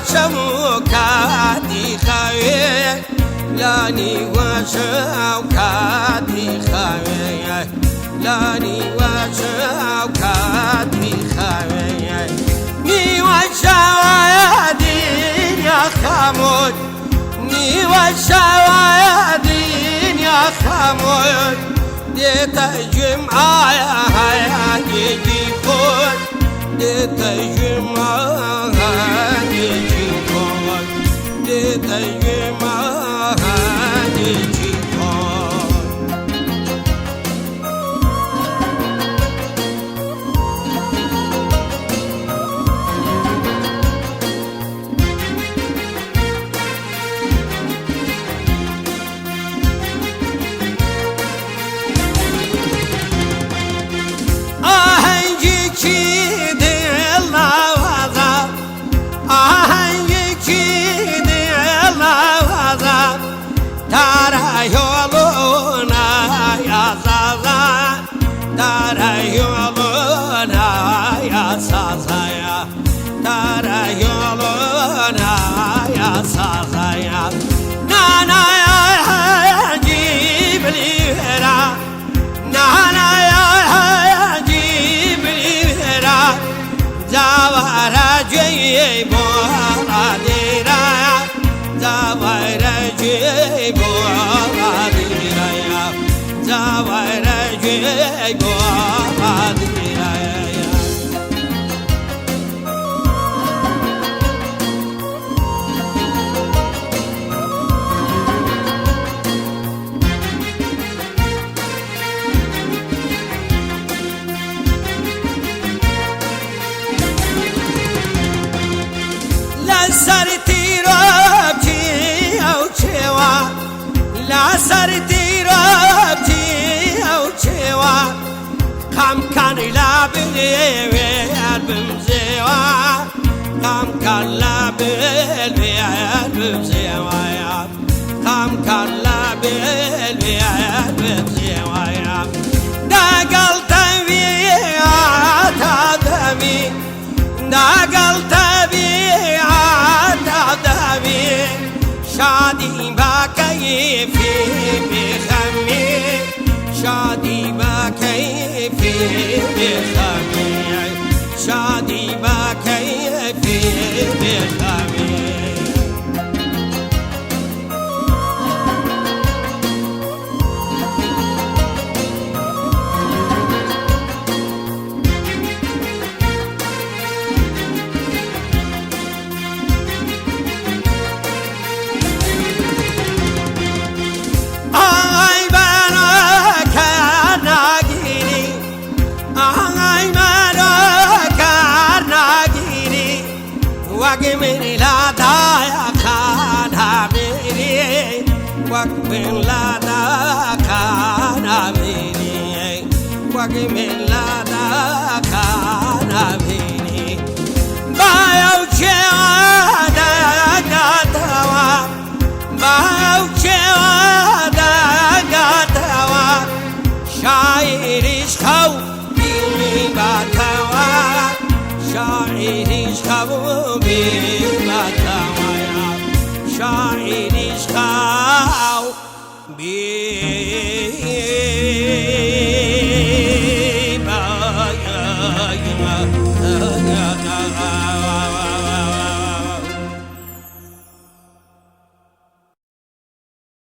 وشوكاتي خاوي لاني وشوكاتي خاوي لاني وشوكاتي خاوي ني وشوادين يا خمود ني وشوادين يا خمود ديت جمعة يا يجي فوت ديت جمعة يجي فوت ديت جمعة يجي فوت Kam kan la bile albüm zewa Kam kan la bile albüm zewa Kam kan la bile albüm zewa Dagal tabiat adami Dagal tabiat adami Shadi ba kayfi bi khami Shadi ba kayfi بخمي شادي ما كيفي بخمي وقمن لا دايا كان عميري وقمن لا دايا كان عميري وقمن لا دايا كان عميري بايو جوادا قاتوا بايو جوادا قاتوا شاعريش خو بيني باتوا شاعريش خو شاعري شخاو